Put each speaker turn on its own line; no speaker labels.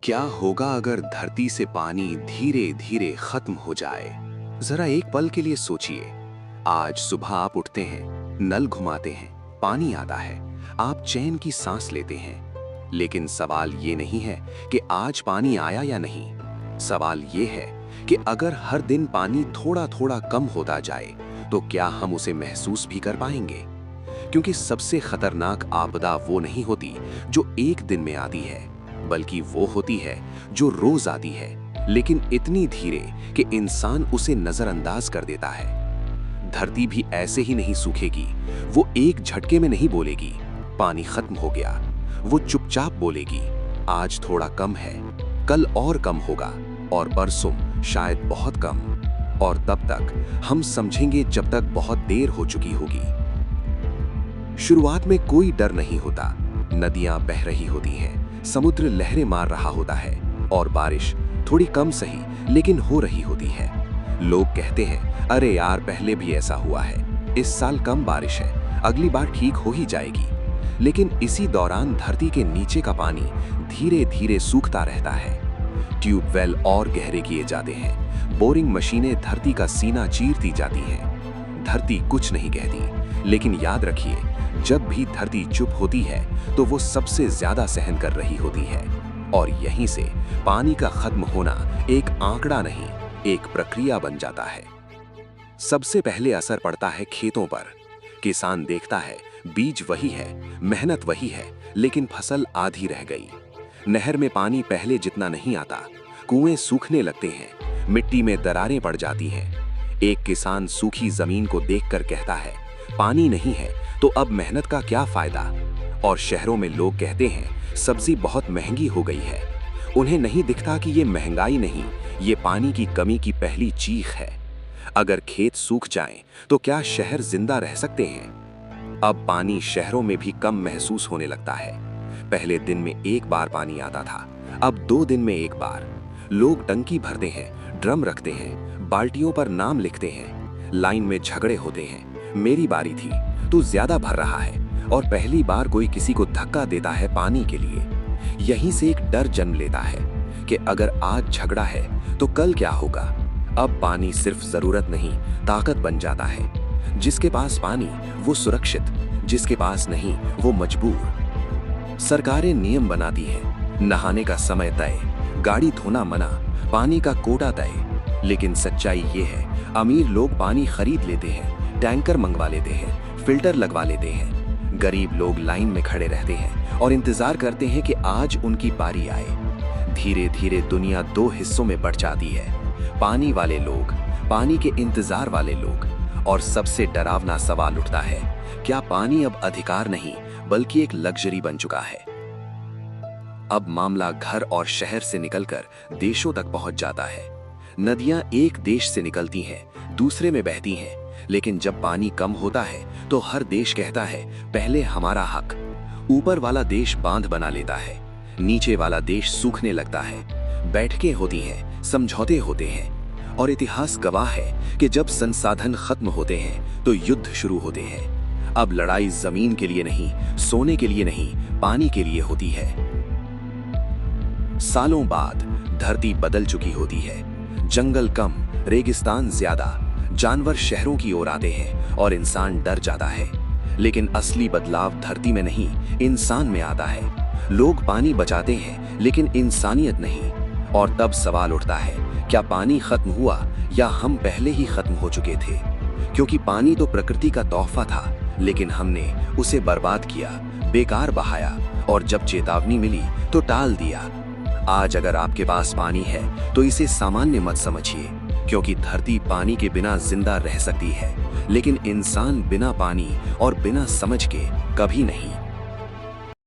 क्या होगा अगर धरती से पानी धीरे धीरे खत्म हो जाए? जरा एक पल के लिए सोचिए। आज सुबह आप उठते हैं, नल घुमाते हैं, पानी आता है, आप चैन की सांस लेते हैं। लेकिन सवाल ये नहीं है कि आज पानी आया या नहीं। सवाल ये है कि अगर हर दिन पानी थोड़ा थोड़ा कम होता जाए तो क्या हम उसे महसूस भी कर पाएंगे? क्योंकि सबसे खतरनाक आपदा वो नहीं होती जो एक दिन में आती है, बल्कि वो होती है जो रोज आती है, लेकिन इतनी धीरे कि इंसान उसे नजरअंदाज कर देता है। धरती भी ऐसे ही नहीं सूखेगी। वो एक झटके में नहीं बोलेगी, पानी खत्म हो गया। वो चुपचाप बोलेगी, आज थोड़ा कम है, कल और कम होगा, और परसों शायद बहुत कम। और तब तक हम समझेंगे जब तक बहुत देर हो चुकी होगी। शुरुआत में कोई डर नहीं होता। नदियां बह रही होती हैं, समुद्र लहरें मार रहा होता है, और बारिश थोड़ी कम सही लेकिन हो रही होती है। लोग कहते हैं, अरे यार पहले भी ऐसा हुआ है, इस साल कम बारिश है, अगली बार ठीक हो ही जाएगी। लेकिन इसी दौरान धरती के नीचे का पानी धीरे धीरे सूखता रहता है। ट्यूबवेल और गहरे किए जाते हैं, बोरिंग मशीनें धरती का सीना चीरती जाती हैं। धरती कुछ नहीं कहती, लेकिन याद रखिए, जब भी धरती चुप होती है तो वो सबसे ज्यादा सहन कर रही होती है। और यहीं से पानी का खत्म होना एक आंकड़ा नहीं, एक प्रक्रिया बन जाता है। सबसे पहले असर पड़ता है खेतों पर। किसान देखता है, बीज वही है, मेहनत वही है, लेकिन फसल आधी रह गई। नहर में पानी पहले जितना नहीं आता, कुएं सूखने लगते हैं, मिट्टी में दरारें पड़ जाती हैं। एक किसान सूखी जमीन को देखकर कहता है, पानी नहीं है तो अब मेहनत का क्या फायदा? और शहरों में लोग कहते हैं, सब्जी बहुत महंगी हो गई है। उन्हें नहीं दिखता कि ये महंगाई नहीं, ये पानी की कमी की पहली चीख है। अगर खेत सूख जाएं, तो क्या शहर जिंदा रह सकते हैं? अब पानी शहरों में भी कम महसूस होने लगता है। पहले दिन में एक बार पानी आता था, अब 2 दिन में एक बार। लोग टंकी भरते हैं, ड्रम रखते हैं, बाल्टियों पर नाम लिखते हैं, लाइन में झगड़े होते हैं, मेरी बारी थी, तू ज्यादा भर रहा है। और पहली बार कोई किसी को धक्का देता है पानी के लिए। यहीं से एक डर जन्म लेता है कि अगर आज झगड़ा है तो कल क्या होगा। अब पानी सिर्फ जरूरत नहीं, ताकत बन जाता है। जिसके पास पानी वो सुरक्षित, जिसके पास नहीं वो मजबूर। सरकारें नियम बनाती हैं, नहाने का समय तय, गाड़ी धोना मना, पानी का कोटा तय। लेकिन सच्चाई ये है, अमीर लोग पानी खरीद लेते हैं, टैंकर मंगवा लेते हैं, फिल्टर लगवा लेते हैं। गरीब लोग लाइन में खड़े रहते हैं और इंतजार करते हैं कि आज उनकी बारी आए। धीरे धीरे दुनिया 2 हिस्सों में बढ़ जाती है, पानी वाले लोग, पानी के इंतजार वाले लोग। और सबसे डरावना सवाल उठता है, क्या पानी अब अधिकार नहीं बल्कि एक लग्जरी बन चुका है? अब मामला घर और शहर से निकलकर देशों तक पहुंच जाता है। नदियां एक देश से निकलती हैं, दूसरे में बहती हैं, लेकिन जब पानी कम होता है तो हर देश कहता है, पहले हमारा हक। ऊपर वाला देश बांध बना लेता है, नीचे वाला देश सूखने लगता है। बैठकें होती हैं, समझौते होते हैं, और इतिहास गवाह है कि जब संसाधन खत्म होते हैं तो युद्ध शुरू होते हैं। अब लड़ाई जमीन के लिए नहीं, सोने के लिए नहीं, पानी के लिए होती है। सालों बाद धरती बदल चुकी होती है। जंगल कम, रेगिस्तान ज्यादा, जानवर शहरों की ओर आते हैं और इंसान डर जाता है। लेकिन असली बदलाव धरती में नहीं, इंसान में आता है। लोग पानी बचाते हैं, लेकिन इंसानियत नहीं। और तब सवाल उठता है, क्या पानी खत्म हुआ या हम पहले ही खत्म हो चुके थे? क्योंकि पानी तो प्रकृति का तोहफा था, लेकिन हमने उसे बर्बाद किया, बेकार बहाया, और जब चेतावनी मिली तो टाल दिया। आज अगर आपके पास पानी है तो इसे सामान्य मत समझिए, क्योंकि धरती पानी के बिना जिंदा रह सकती है, लेकिन इंसान बिना पानी और बिना समझ के कभी नहीं।